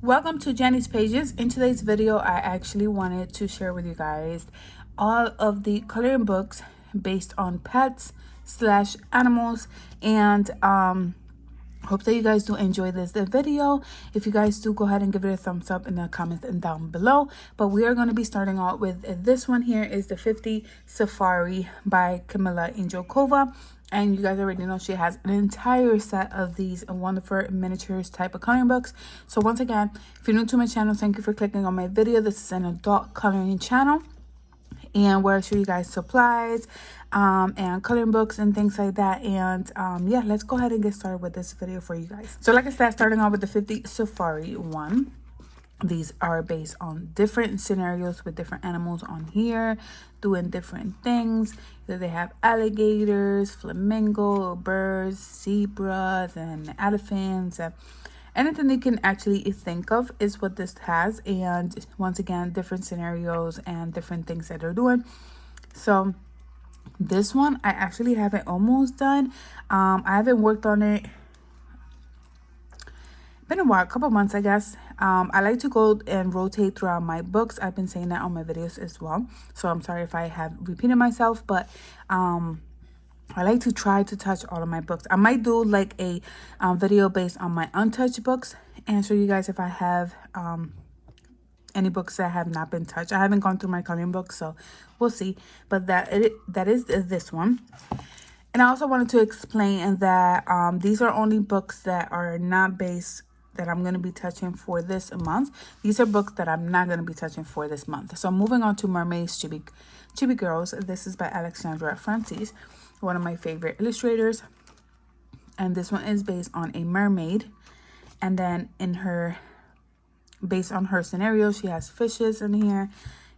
Welcome to Jenny's Pages. In today's video, I actually wanted to share with you guys all of the coloring books based on pets slash animals, and hope that you guys do enjoy this video. If you guys do, go ahead and give it a thumbs up in the comments and down below. But we are going to be starting out with this one. Here is the 50 Safari by Camilla Angelkova. And you guys already know she has an entire set of these wonderful miniatures type of coloring books. So once again, if you're new to my channel, thank you for clicking on my video. This is an adult coloring channel, and where I show you guys supplies and coloring books and things like that. And yeah, let's go ahead and get started with this video for you guys. So like I said, starting off with the 50 Safari one. These are based on different scenarios with different animals on here doing different things. They have alligators, flamingo, birds, zebras, and elephants, and anything you can actually think of is what this has. And once again, different scenarios and different things that they're doing. So this one I actually haven't almost done. I haven't worked on it. Been a while, a couple months, I guess. I like to go and rotate throughout my books. I've been saying that on my videos as well, so I'm sorry if I have repeated myself, but I like to try to touch all of my books. I might do like a video based on my untouched books and show you guys if I have any books that have not been touched. I haven't gone through my coloring books, so we'll see. But that is this one. And I also wanted to explain that these are only books that are not based, that I'm going to be touching for this month. These are books that I'm not going to be touching for this month. So moving on to Mermaids Chibi Girls. This is by Alexandra Francis, one of my favorite illustrators. And this one is based on a mermaid. And then based on her scenario, she has fishes in here.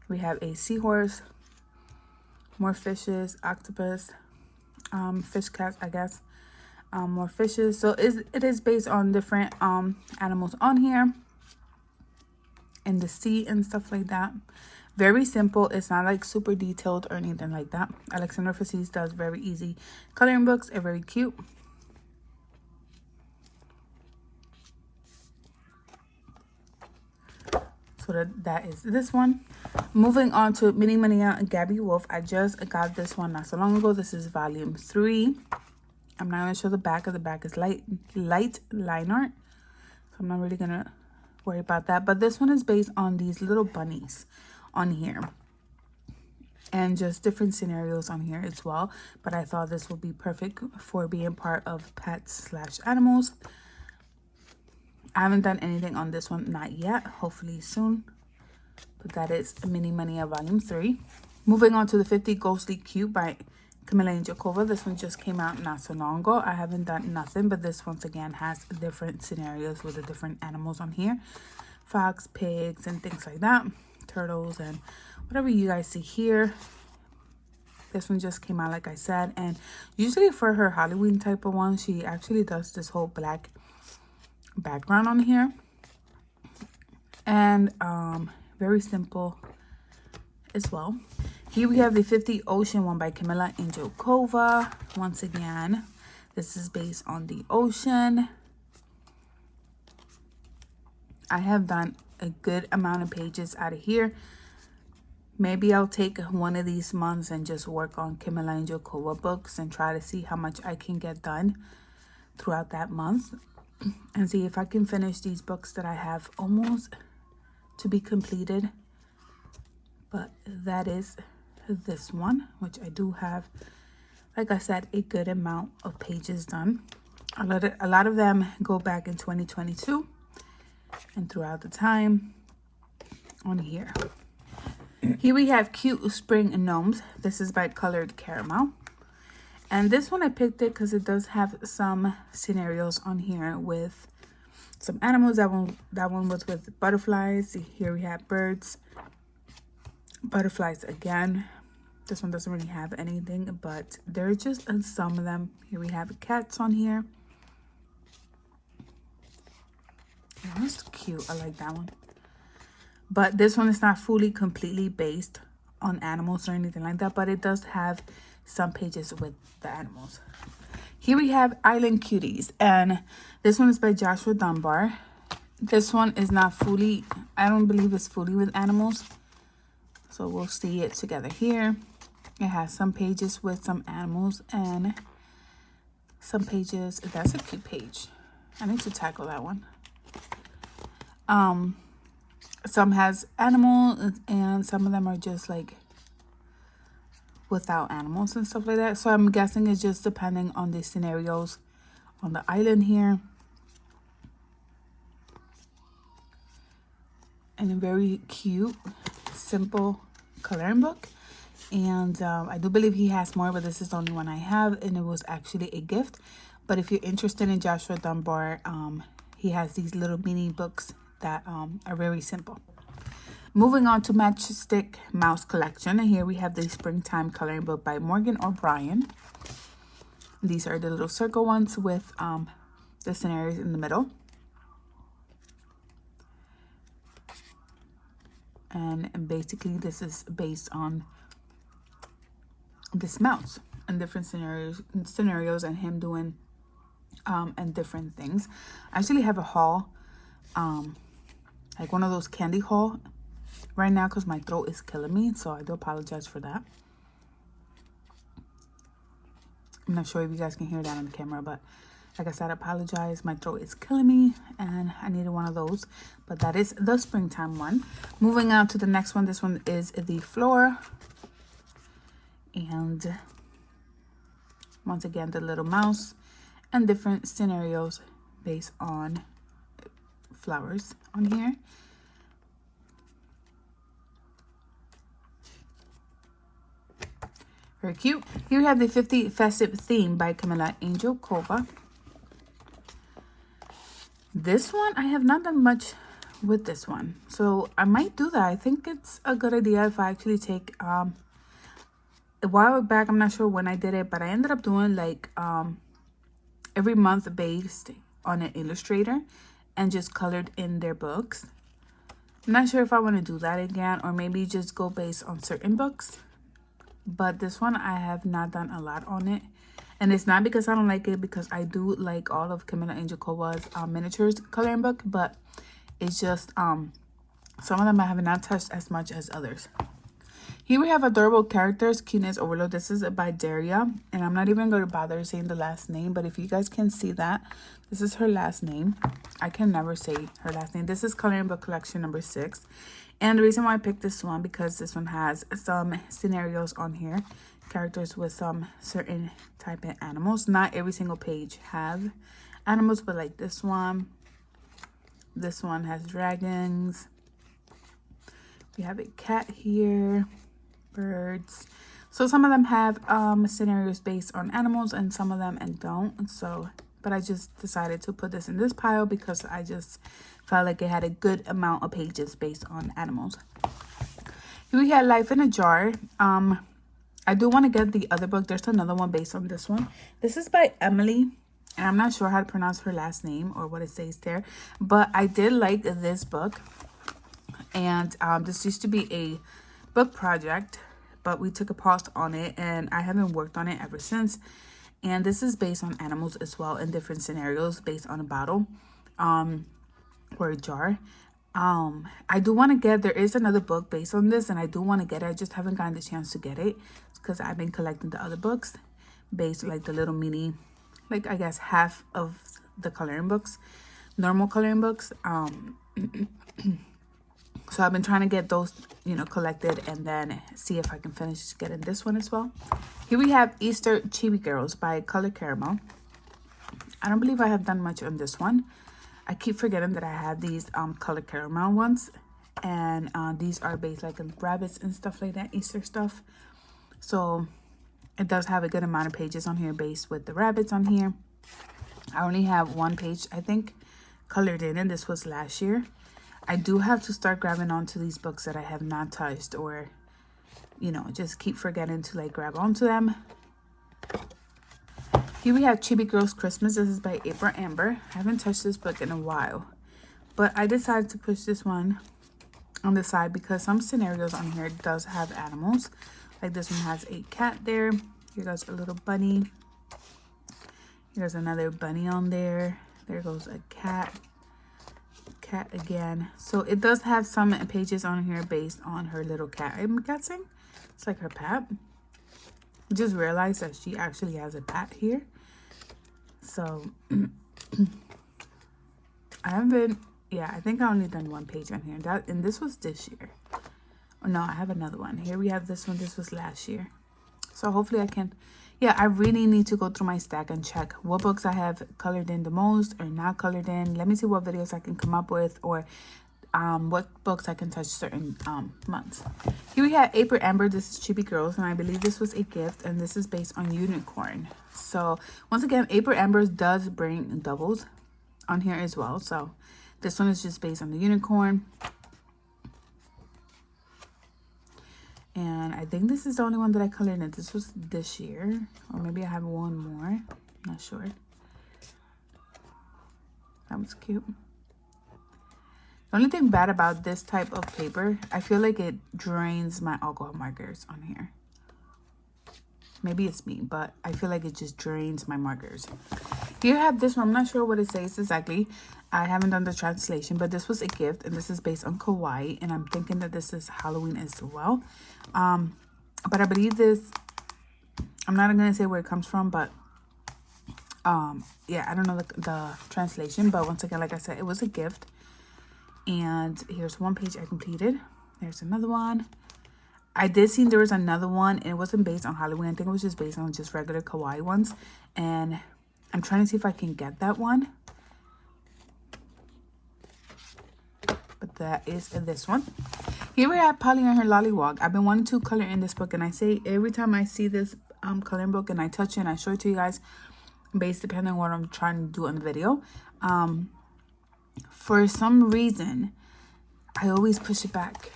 We have a seahorse, more fishes, octopus, fish cats, I guess, more fishes. So it is based on different animals on here in the sea and stuff like that. Very simple. It's not like super detailed or anything like that. Alexandra Francis does very easy coloring books. They're very cute. So that is this one. Moving on to Mini Mania Gabby Wolf. I just got this one not so long ago. This is volume 3. I'm not going to show the back, because the back is light line art, so I'm not really going to worry about that. But this one is based on these little bunnies on here, and just different scenarios on here as well. But I thought this would be perfect for being part of pets slash animals. I haven't done anything on this one, not yet, hopefully soon. But that is Mini Mania volume 3. Moving on to the 50 Ghostly Cute by Camilla Angelkova. This one just came out not so long ago. I haven't done nothing, but this once again has different scenarios with the different animals on here. Fox, pigs, and things like that. Turtles, and whatever you guys see here. This one just came out, like I said. And usually for her Halloween type of one, she actually does this whole black background on here. And very simple as well. Here we have the 50 Ocean one by Camilla Angelkova. Once again, this is based on the ocean. I have done a good amount of pages out of here. Maybe I'll take one of these months and just work on Camilla Angelkova books and try to see how much I can get done throughout that month, and see if I can finish these books that I have almost to be completed. But that is this one, which I do have, like I said, a good amount of pages done. A lot of them go back in 2022 and throughout the time on here. Here we have Cute Spring Gnomes. This is by Colored Caramel. And this one I picked it because it does have some scenarios on here with some animals. That one was with butterflies. Here we have birds, butterflies again. This one doesn't really have anything, but there are just some of them. Here we have cats on here. That's cute. I like that one. But this one is not fully completely based on animals or anything like that, but it does have some pages with the animals. Here we have Island Cuties, and this one is by Joshua Dunbar. This one is not fully, I don't believe it's fully with animals. So we'll see it together here. It has some pages with some animals and some pages. That's a cute page. I need to tackle that one. Some has animals and some of them are just like without animals and stuff like that. So I'm guessing it's just depending on the scenarios on the island here. And a very cute, simple coloring book. And I do believe he has more, but this is the only one I have, and it was actually a gift. But if you're interested in Joshua Dunbar, he has these little mini books that are very simple. Moving on to Matchstick Mouse Collection. And here we have the Springtime Coloring Book by Morgan O'Brien. These are the little circle ones with the scenarios in the middle. And basically this is based on this mouse and different scenarios and him doing and different things. I actually have a haul, like one of those candy haul right now because my throat is killing me, so I do apologize for that. I'm not sure if you guys can hear that on the camera, but like I said, I apologize. My throat is killing me and I needed one of those. But that is the springtime one. Moving on to the next one. This one is the Flora. And once again, the little mouse and different scenarios based on flowers on here. Very cute. Here we have the 50 Festive Theme by Camilla Angel Kova. This one, I have not done much with this one, so I might do that. I think it's a good idea if I actually take a while back, I'm not sure when I did it, but I ended up doing like every month based on an illustrator and just colored in their books. I'm not sure if I want to do that again, or maybe just go based on certain books. But this one, I have not done a lot on it. And it's not because I don't like it, because I do like all of Camilla Angel Kova's miniatures coloring book. But it's just some of them I have not touched as much as others. Here we have Adorable Characters, Cuteness Overload. This is by Daria. And I'm not even going to bother saying the last name. But if you guys can see that, this is her last name. I can never say her last name. This is Coloring Book Collection number 6. And the reason why I picked this one, because this one has some scenarios on here. Characters with some certain type of animals. Not every single page have animals, but like this one. This one has dragons. We have a cat here. Birds. So some of them have scenarios based on animals and some of them and don't. So, but I just decided to put this in this pile because I just felt like it had a good amount of pages based on animals. Here we have Life in a Jar. I do want to get the other book. There's another one based on this one. This is by Emily. And I'm not sure how to pronounce her last name or what it says there. But I did like this book. And this used to be a book project. But we took a pause on it. And I haven't worked on it ever since. And this is based on animals as well in different scenarios based on a bottle or a jar. I do want to get, there is another book based on this and I do want to get it. I just haven't gotten the chance to get it because I've been collecting the other books based like the little mini, like I guess half of the coloring books, normal coloring books. So I've been trying to get those, you know, collected and then see if I can finish getting this one as well. Here we have Easter Chibi Girls by Color Caramel. I don't believe I have done much on this one. I keep forgetting that I have these Color Caramel ones. And these are based like on rabbits and stuff like that, Easter stuff. So it does have a good amount of pages on here based with the rabbits on here. I only have one page, I think, colored in, and this was last year. I do have to start grabbing onto these books that I have not touched, or, you know, just keep forgetting to like grab onto them. Here we have Chibi Girls Christmas. This is by April Amber. I haven't touched this book in a while, but I decided to push this one on the side because some scenarios on here does have animals. Like this one has a cat there. Here goes a little bunny. Here's another bunny on there. There goes a cat. cat again. So it does have some pages on here based on her little cat, I'm guessing. It's like her pet. Just realized that she actually has a pet here. So I haven't, yeah, I think I only done one page on here. And this was this year. Oh, no, I have another one. Here we have this one. This was last year. So hopefully I can, yeah, I really need to go through my stack and check what books I have colored in the most or not colored in. Let me see what videos I can come up with, or what books I can touch certain months. Here we have April Amber. This is Chibi Girls, and I believe this was a gift, and this is based on Unicorn. So once again, April Amber does bring doubles on here as well. So this one is just based on the Unicorn. And I think this is the only one that I colored in. This was this year, or maybe I have one more, not sure. That was cute. The only thing bad about this type of paper, I feel like it drains my alcohol markers on here. Maybe it's me, but I feel like it just drains my markers. Here I have this one. I'm not sure what it says exactly. I haven't done the translation, but this was a gift, and this is based on Kawaii, and I'm thinking that this is Halloween as well. But I believe this, I'm not going to say where it comes from, but yeah, I don't know the translation, but once again, like I said, it was a gift. And here's one page I completed. There's another one. I did see there was another one, and it wasn't based on Halloween. I think it was just based on just regular Kawaii ones. And I'm trying to see if I can get that one. But that is this one. Here we have Polly and her Lollywog. I've been wanting to color in this book, and I say every time I see this coloring book and I touch it and I show it to you guys, based depending on what I'm trying to do on the video. For some reason, I always push it back.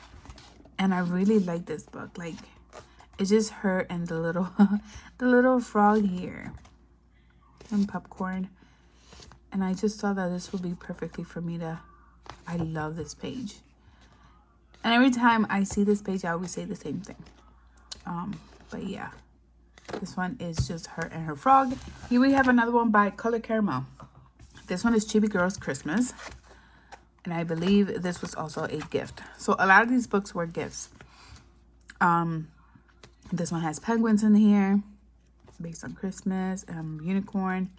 And I really like this book. Like, it's just her and the little the little frog here. And popcorn. And I just thought that this would be perfectly for me to, I love this page. And every time I see this page, I always say the same thing. But yeah. This one is just her and her frog. Here we have another one by Color Caramel. This one is Chibi Girls Christmas. And I believe this was also a gift. So a lot of these books were gifts. This one has penguins in here. Based on Christmas. Unicorn.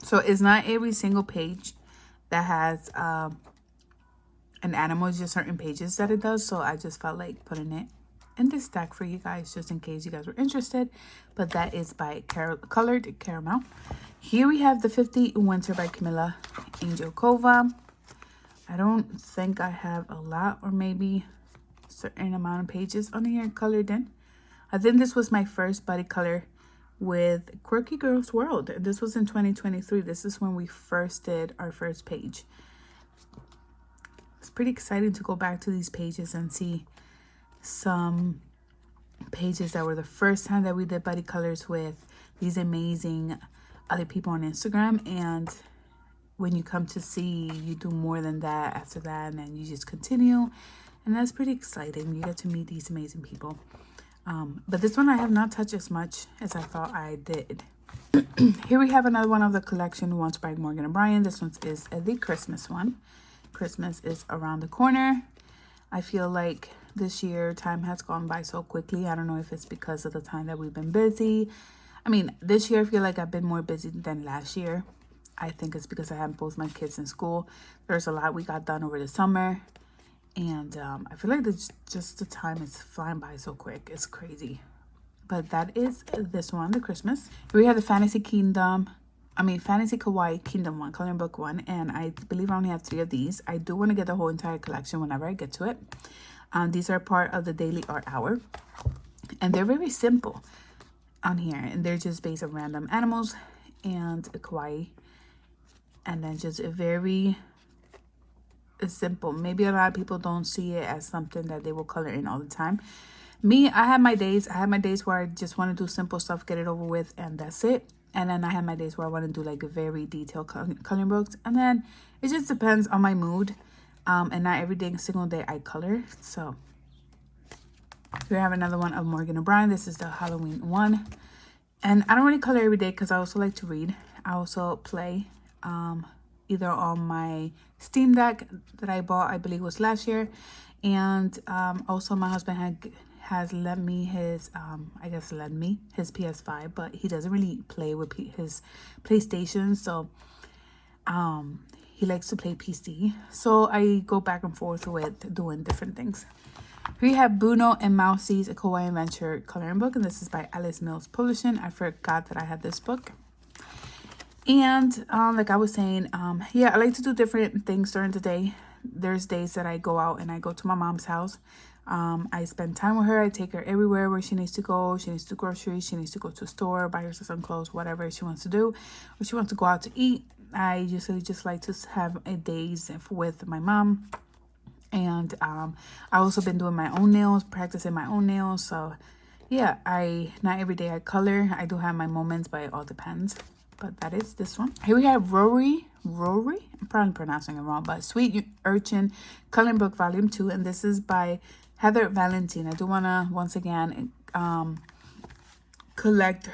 So it's not every single page that has an animal. It's just certain pages that it does. So I just felt like putting it in this stack for you guys, just in case you guys were interested. But that is by Colored Caramel. Here we have The 50 Winter by Camila Angelkova. I don't think I have a lot, or maybe a certain amount of pages on here colored in. I think this was my first body color with Quirky Girls World. This was in 2023. This is when we first did our first page. It's pretty exciting to go back to these pages and see some pages that were the first time that we did body colors with these amazing other people on Instagram. And when you come to see, you do more than that after that, and then you just continue, and that's pretty exciting. You get to meet these amazing people. But this one I have not touched as much as I thought I did. Here we have another one of the collection, Once by Morgan O'Brien. This one is the Christmas one. Christmas is around the corner. I feel like this year time has gone by so quickly. I don't know if it's because of the time that we've been busy. I mean, this year I feel like I've been more busy than last year. I think it's because I have both my kids in school. There's a lot we got done over the summer. And I feel like just the time is flying by so quick. It's crazy. But that is this one, the Christmas. Here we have the Fantasy Kawaii Kingdom one, coloring book one. And I believe I only have 3 of these. I do want to get the whole entire collection whenever I get to it. These are part of the Daily Art Hour. And they're very simple on here. And they're just based on random animals and kawaii. And then just a very simple. Maybe a lot of people don't see it as something that they will color in all the time. Me, I have my days. I have my days where I just want to do simple stuff, get it over with, and that's it. And then I have my days where I want to do like a very detailed coloring books. And then it just depends on my mood. And not every single day I color. So here I have another one of Morgan O'Brien. This is the Halloween one. And I don't really color every day because I also like to read. I also play either on my Steam Deck that I bought, I believe was last year. And also my husband has lent me his, his PS5, but he doesn't really play with his PlayStation. So he likes to play PC. So I go back and forth with doing different things. We have Bruno and Mousie's A Kawaii Adventure coloring book, and this is by Alice Mills Publishing. I forgot that I had this book. And like I was saying, yeah, I like to do different things during the day. There's days that I go out and I go to my mom's house. I spend time with her. I take her everywhere where she needs to go. She needs to groceries. She needs to go to a store, buy herself some clothes, whatever she wants to do. Or she wants to go out to eat. I usually just like to have a days with my mom. And I also been doing my own nails, practicing my own nails. So yeah, not every day I color. I do have my moments, but it all depends. But that is this one. Here we have Rory, I'm probably pronouncing it wrong, but Sweet Urchin Coloring Book Volume 2. And this is by Heather Valentine. I do want to, once again, collect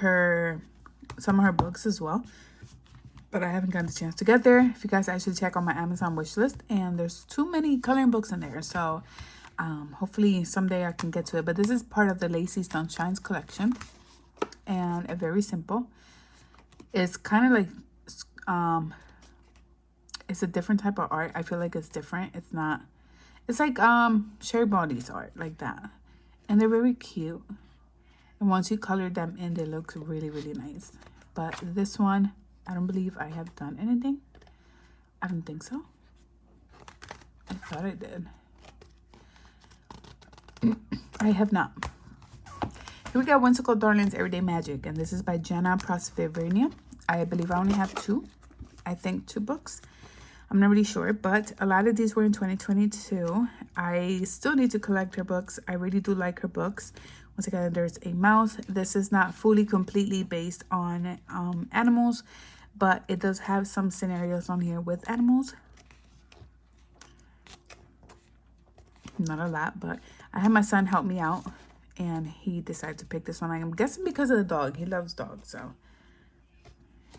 some of her books as well. But I haven't gotten the chance to get there. If you guys actually check on my Amazon wish list, and there's too many coloring books in there. So hopefully someday I can get to it. But this is part of the Lacy Sunshine's collection. And a very simple. It's kind of like, it's a different type of art. I feel like it's different. It's not, it's like Sherry Body's art, like that. And they're very cute. And once you color them in, they look really, really nice. But this one, I don't believe I have done anything. I don't think so. I thought I did. I have not. Here we got Whimsical Darlings Everyday Magic, and this is by Jenna Prospervania. I believe I only have two. I think 2 books. I'm not really sure, but a lot of these were in 2022. I still need to collect her books. I really do like her books. Once again, there's a mouse. This is not fully completely based on animals, but it does have some scenarios on here with animals. Not a lot, but I had my son help me out, and he decided to pick this one. I'm guessing because of the dog. He loves dogs, so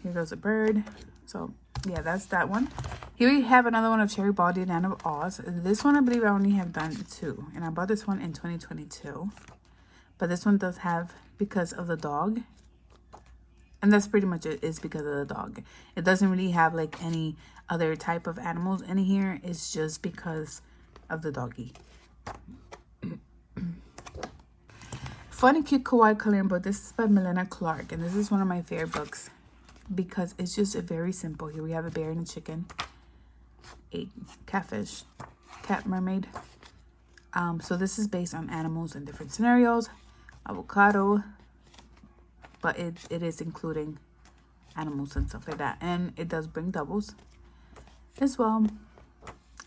here goes a bird. So yeah, that's that one. Here we have another one of Cherry Baldy and Anne of Oz. This one I believe I only have done 2, and I bought this one in 2022. But this one does have because of the dog. And that's pretty much it, is because of the dog. It doesn't really have like any other type of animals in here. It's just because of the doggy. Fun and Cute Kawaii Coloring Book. This is by Milena Clark. And this is one of my favorite books because it's just very simple. Here we have a bear and a chicken, a catfish, cat, mermaid. So this is based on animals in different scenarios. Avocado. But it is including animals and stuff like that. And it does bring doubles as well.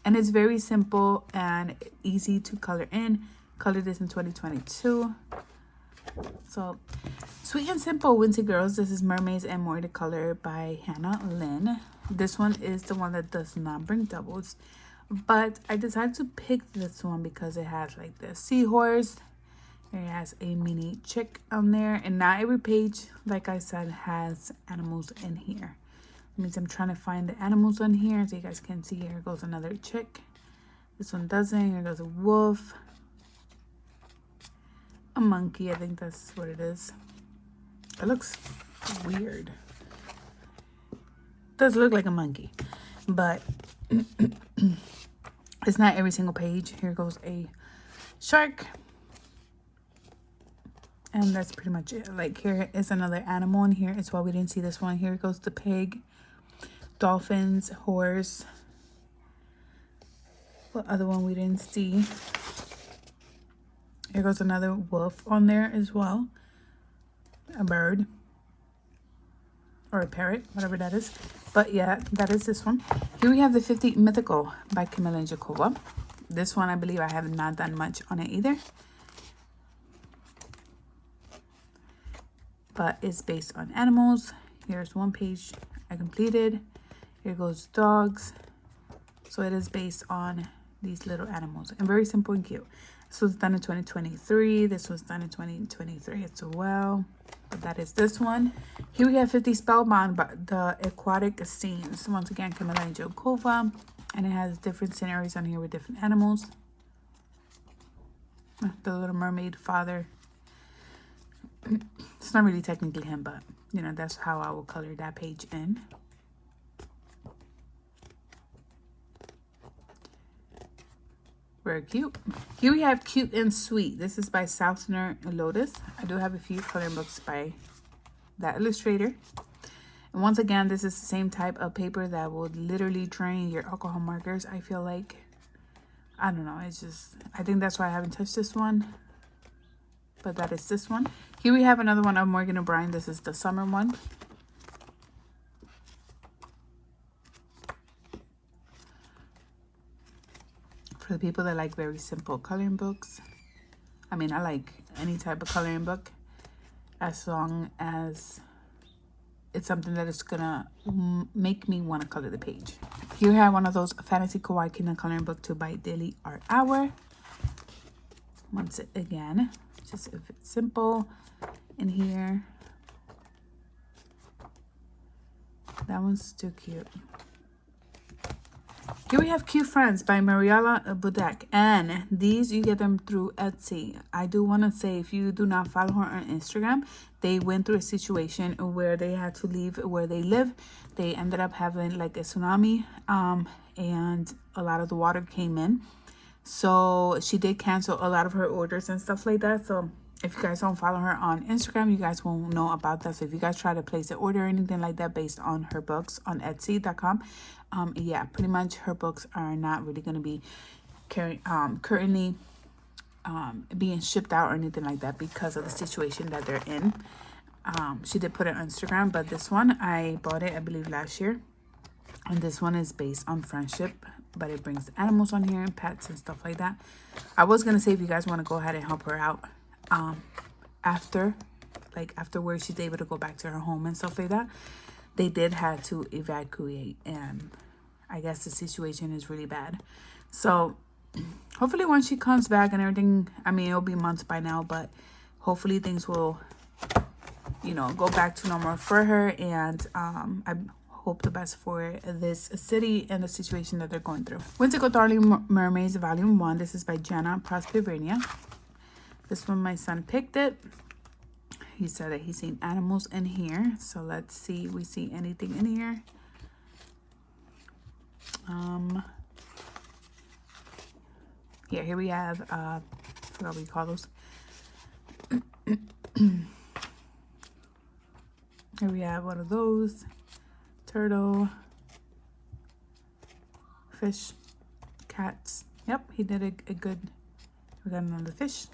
And it's very simple and easy to color in. Colored this in 2022. So, Sweet and Simple Whimsy Girls. This is Mermaids and More to Color by Hannah Lynn. This one is the one that does not bring doubles. But I decided to pick this one because it has like the seahorse. It has a mini chick on there, and not every page, like I said, has animals in here. That means I'm trying to find the animals on here so you guys can see. Here goes another chick. This one doesn't. Here goes a wolf. A monkey, I think that's what it is. It looks weird. It does look like a monkey, but it's not every single page. Here goes a shark. And that's pretty much it. Like, here is another animal in here as well. We didn't see this one. Here goes the pig, dolphins, horse. What other one we didn't see? Here goes another wolf on there as well. A bird. Or a parrot, whatever that is. But yeah, that is this one. Here we have the 50 Mythical by Camilla Jakova. This one, I believe I have not done much on it either. But it's based on animals. Here's one page I completed. Here goes dogs. So it is based on these little animals. And very simple and cute. This was done in 2023. This was done in 2023 as well. But that is this one. Here we have 50 Spellbound, but the aquatic scenes. Once again, Camila Jokova. And it has different scenarios on here with different animals. The Little Mermaid father. It's not really technically him, but you know, that's how I will color that page in. Very cute. Here we have Cute and Sweet. This is by Southner Lotus. I do have a few coloring books by that illustrator. And once again, this is the same type of paper that will literally drain your alcohol markers, I feel like. I don't know. It's just, I think that's why I haven't touched this one. But that is this one. Here we have another one of Morgan O'Brien. This is the summer one. For the people that like very simple coloring books. I mean, I like any type of coloring book as long as it's something that is gonna make me want to color the page. Here we have one of those Fantasy Kawaii Kingdom coloring book to by Daily Art Hour. Once again, just if it's simple in here. That one's too cute. Here we have Cute Friends by Mariela Budek, and these you get them through Etsy. I do want to say, if you do not follow her on Instagram, they went through a situation where they had to leave where they live. They ended up having like a tsunami, and a lot of the water came in. So she did cancel a lot of her orders and stuff like that. So if you guys don't follow her on Instagram, you guys won't know about that. So if you guys try to place an order or anything like that based on her books on Etsy.com, yeah, pretty much her books are not really going to be currently being shipped out or anything like that because of the situation that they're in. She did put it on Instagram, but this one, I bought it, I believe, last year. And this one is based on friendship, but it brings animals on here and pets and stuff like that. I was going to say, if you guys want to go ahead and help her out afterwards, she's able to go back to her home and stuff like that. They did have to evacuate, and I guess the situation is really bad. So hopefully once she comes back and everything, I mean, it'll be months by now, but hopefully things will, you know, go back to normal for her. And I hope the best for this city and the situation that they're going through. Whimsical Darling Mermaids Volume 1. This is by Jana Prospervania. This one, my son picked it. He said that he's seen animals in here. So let's see if we see anything in here. Yeah, here we have, I forgot what you call those. Here we have one of those. Turtle. Fish. Cats. Yep, he did a good, we got another fish.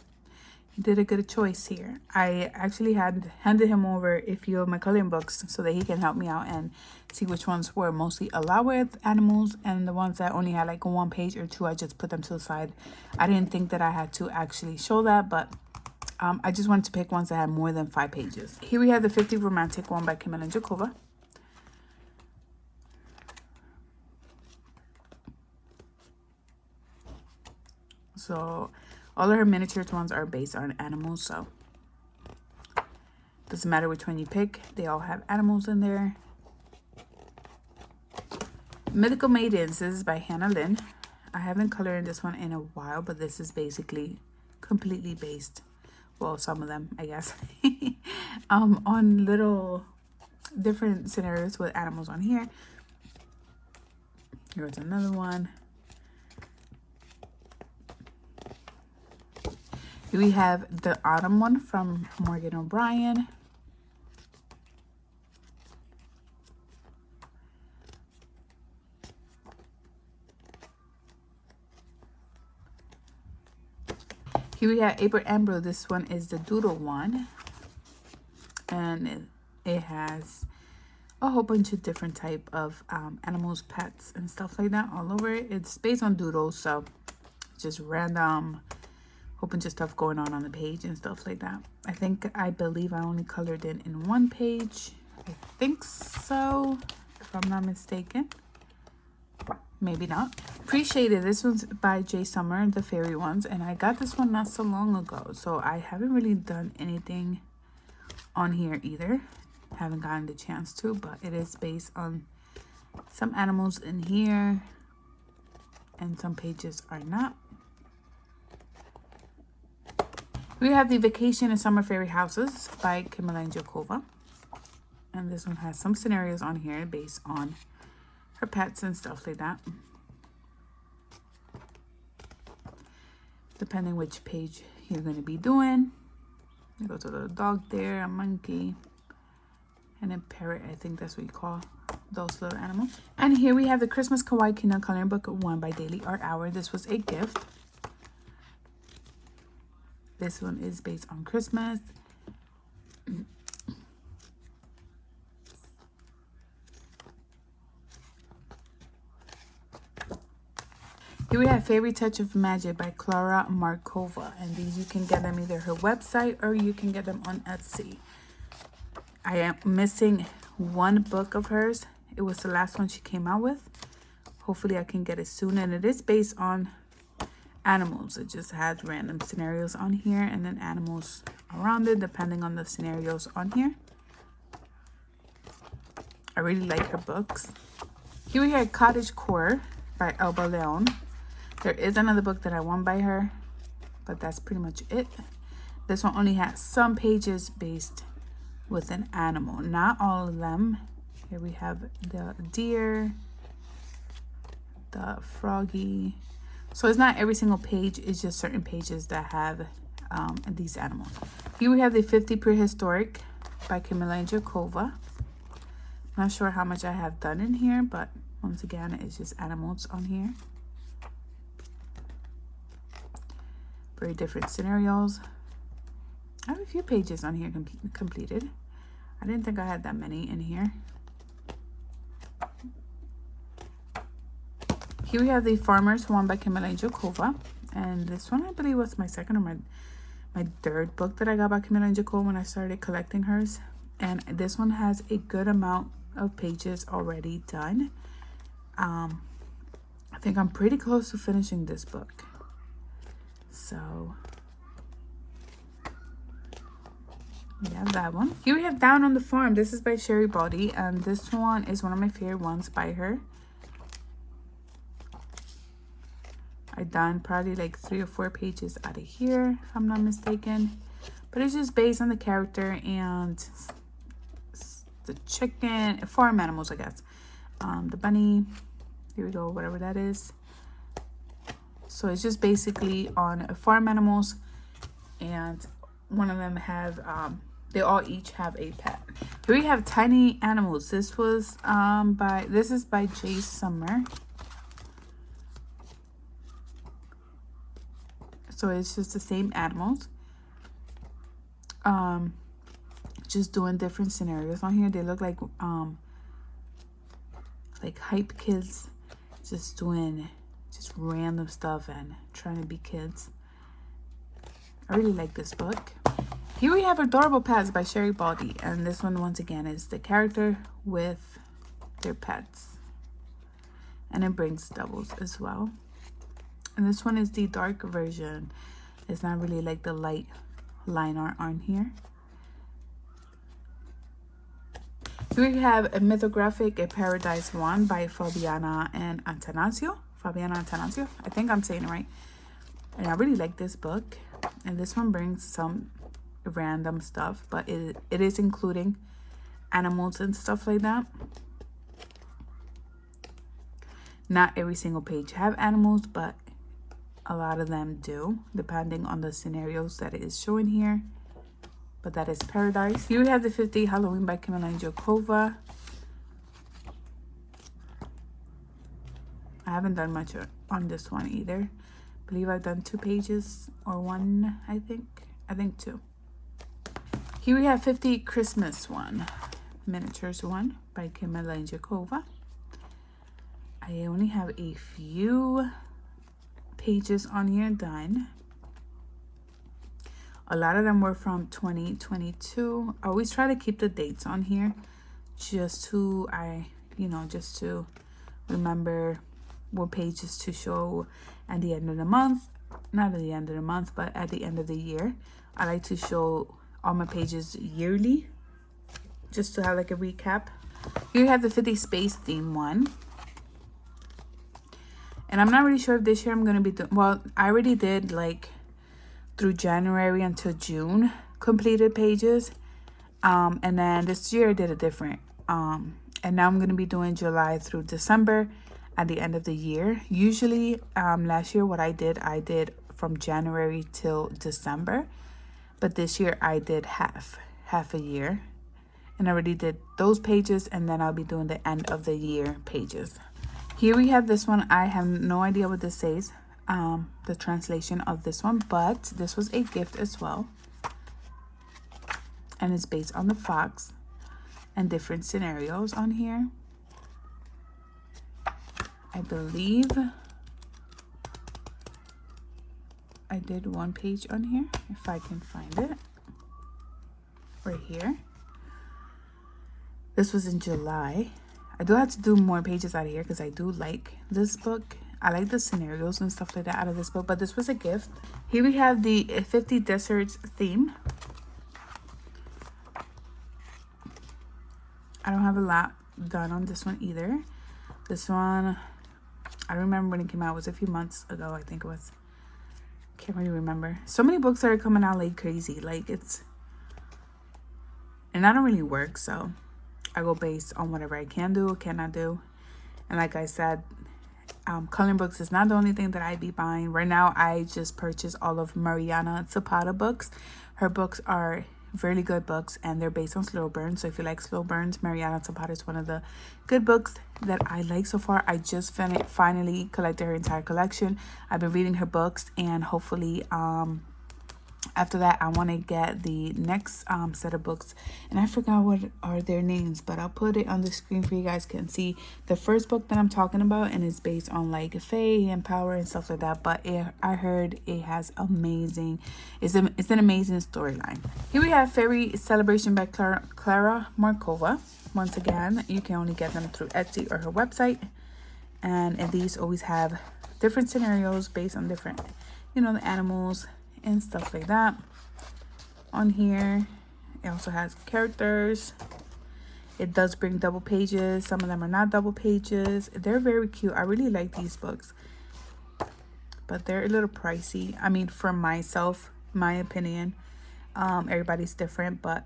He did a good choice here. I actually had handed him over a few of my coloring books so that he can help me out and see which ones were mostly allowed with animals, and the ones that only had like 1 page or 2, I just put them to the side. I didn't think that I had to actually show that, but I just wanted to pick ones that had more than 5 pages. Here we have the 50 Romantic one by Camila Jokova. So all of her miniatures ones are based on animals, so doesn't matter which one you pick, they all have animals in there. Mythical Maidens, this is by Hannah Lynn. I haven't colored this one in a while, but this is basically completely based, well, some of them, I guess, on little different scenarios with animals on here. Here's another one. Here we have the autumn one from Morgan O'Brien. Here we have April Amber. This one is the doodle one. And it has a whole bunch of different type of animals, pets, and stuff like that all over it. It's based on doodles, so just random, whole bunch of stuff going on the page and stuff like that. I believe I only colored it in 1 page. I think so, if I'm not mistaken. maybe not. Appreciate it. This one's by Jay Summer, the fairy ones, and I got this one not so long ago, so I haven't really done anything on here either. Haven't gotten the chance to, but it is based on some animals in here, and some pages are not. We have the Vacation and Summer Fairy Houses by Camila Jokova, and this one has some scenarios on here based on her pets and stuff like that, depending which page you're going to be doing. You go to a little dog there, a monkey, and a parrot. I think that's what you call those little animals. And here we have the Christmas Kawaii Kindle Coloring Book 1 by Daily Art Hour. This was a gift. This one is based on Christmas. Here we have Fairy Touch of Magic by Clara Markova, and these you can get them either her website or you can get them on Etsy. I am missing one book of hers. It was the last one she came out with. Hopefully I can get it soon, and it is based on animals. It just has random scenarios on here and then animals around it depending on the scenarios on here. I really like her books. Here we have Cottage Core by Elba Leon. There is another book that I want by her, but that's pretty much it. This one only has some pages based with an animal, not all of them. Here we have the deer, the froggy. So it's not every single page, it's just certain pages that have these animals. Here we have the 50 Prehistoric by Camila Jokova. Not sure how much I have done in here, but once again, it's just animals on here. Very different scenarios. I have a few pages on here completed. I didn't think I had that many in here. Here we have the Farmers one by Camila Jokova. And this one I believe was my second or my third book that I got by Camila Jokova when I started collecting hers. And this one has a good amount of pages already done. I think I'm pretty close to finishing this book. So we have that one. Here we have Down on the Farm. This is by Sherry Body, and this one is one of my favorite ones by her. I done probably like 3 or 4 pages out of here, if I'm not mistaken. But it's just based on the character and the chicken, farm animals, I guess. The bunny, here we go, whatever that is. So it's just basically on farm animals, and one of them have, they all each have a pet. Here we have Tiny Animals. This was this is by Jay Summer. So it's just the same animals. Just doing different scenarios on here. They look like hype kids, just doing just random stuff and trying to be kids. I really like this book. Here we have Adorable Pets by Sherry Body, and this one once again is the character with their pets, and it brings doubles as well. And this one is the dark version. It's not really like the light line art on here. Here we have a Mythographic, A Paradise One by Fabiana and Antanasio. I think I'm saying it right. And I really like this book. And this one brings some random stuff, but it is including animals and stuff like that. Not every single page have animals, but a lot of them do, depending on the scenarios that it is showing here. But that is Paradise. Here we have the 50 Halloween by Camila Jokova. I haven't done much on this one either. I believe I've done 2 pages or 1, I think 2. Here we have 50 Christmas one, Miniatures one by Camila Jokova. I only have a few pages on here done. A lot of them were from 2022. I always try to keep the dates on here just to remember more pages to show at the end of the month. Not at the end of the month, but at the end of the year. I like to show all my pages yearly, just to have like a recap. Here you have the 50 space theme one. And I'm not really sure if this year I'm going to be doing, well, I already did like through January until June completed pages. And then this year I did a different. And now I'm going to be doing July through December at the end of the year. Usually last year what I did from January till December. But this year I did half a year. And I already did those pages, and then I'll be doing the end of the year pages. Here we have this one. I have no idea what this says, the translation of this one, but this was a gift as well. And it's based on the fox and different scenarios on here. I believe I did one page on here, if I can find it. Right here. This was in July. I do have to do more pages out of here because I do like this book. I like the scenarios and stuff like that out of this book, but this was a gift. Here we have the 50 Deserts theme. I don't have a lot done on this one either. This one, I don't remember when it came out. It was a few months ago, I think it was. Can't really remember. So many books that are coming out like crazy. Like it's... And I don't really work, so I go based on whatever I can do, cannot do. And like I said, coloring books is not the only thing that I be buying. Right now, I just purchased all of Mariana Zapata books. Her books are really good books, and they're based on slow burns. So if you like slow burns, Mariana Zapata is one of the good books that I like so far. I just finally collected her entire collection. I've been reading her books, and hopefully after that I want to get the next set of books, and I forgot what are their names, but I'll put it on the screen for you guys can see. The first book that I'm talking about, and it's based on like fae and power and stuff like that, but I heard it has amazing, it's an amazing storyline. Here we have Fairy Celebration by Clara Markova. Once again, you can only get them through Etsy or her website, and these always have different scenarios based on different, you know, the animals and stuff like that on here. It also has characters. It does bring double pages. Some of them are not double pages. They're very cute. I really like these books, but they're a little pricey. I mean, for myself, my opinion, everybody's different, but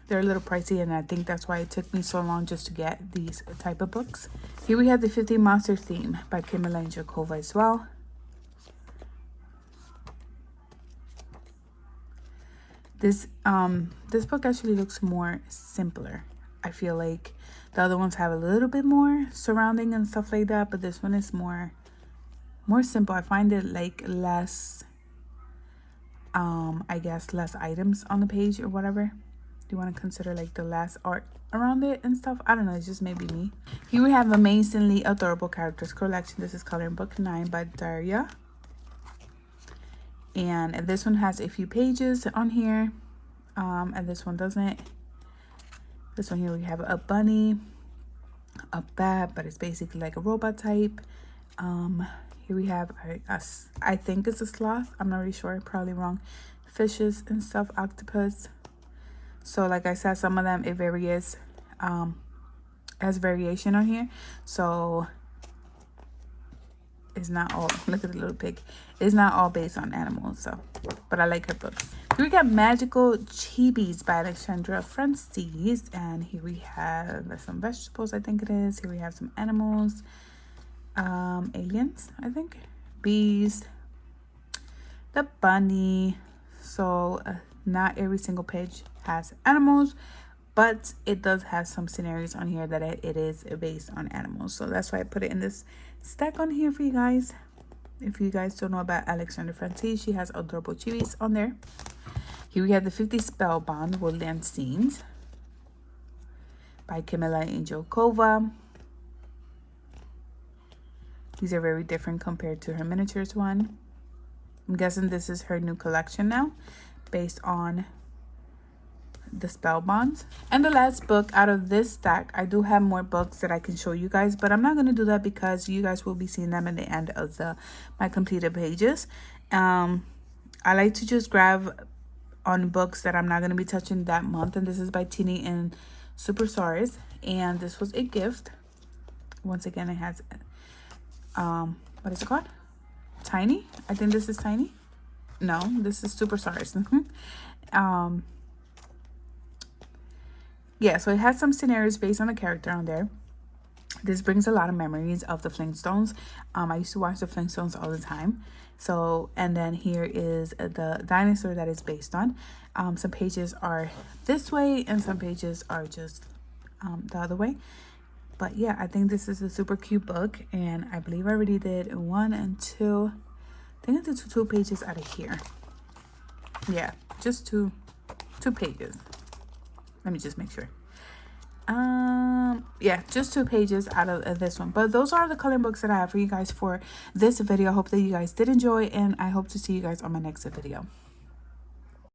they're a little pricey, and I think that's why it took me so long just to get these type of books. Here we have the 50 Monster theme by Kimberly Jakova as well. This book actually looks more simpler. I feel like the other ones have a little bit more surrounding and stuff like that, but this one is more simple. I find it like less, I guess less items on the page or whatever. Do you want to consider like the less art around it and stuff? I don't know, it's just maybe me. Here we have Amazingly Adorable Characters Collection. This is coloring book 9 by Daria. And this one has a few pages on here, and this one doesn't. This one here we have a bunny, a bat, but it's basically like a robot type. Here we have I think it's a sloth. I'm not really sure, probably wrong. Fishes and stuff, octopus. So like I said, some of them it varies, has variation on here. So it's not all, look at the little pig, it's not all based on animals. So, but I like her books. Here we got Magical Chibis by Alexandra Francis, and here we have some vegetables, I think it is. Here we have some animals, aliens, I think, bees, the bunny. So not every single page has animals, but it does have some scenarios on here that it is based on animals. So that's why I put it in this stack on here for you guys. If you guys don't know about Alexandra Francis, she has adorable chibis on there. Here we have the 50 Spellbound Woodland Scenes by Camilla Angelkova. These are very different compared to her miniatures one. I'm guessing this is her new collection now, based on The Spellbonds. And the last book out of this stack, I do have more books that I can show you guys, but I'm not going to do that because you guys will be seeing them at the end of my completed pages. I like to just grab on books that I'm not going to be touching that month, and this is by Tini and Super Stars, and this was a gift. Once again, it has what is it called? Tiny? I think this is Tiny. No, this is Super Stars. Yeah, so it has some scenarios based on a character on there. This brings a lot of memories of the Flintstones. I used to watch the Flintstones all the time. So, and then here is the dinosaur that it's based on. Some pages are this way and some pages are just the other way. But yeah, I think this is a super cute book, and I believe I already did 1 and 2. I think I did two pages out of here. Yeah, just two pages. Let me just make sure. Yeah, just 2 pages out of this one. But those are the coloring books that I have for you guys for this video. I hope that you guys did enjoy, and I hope to see you guys on my next video.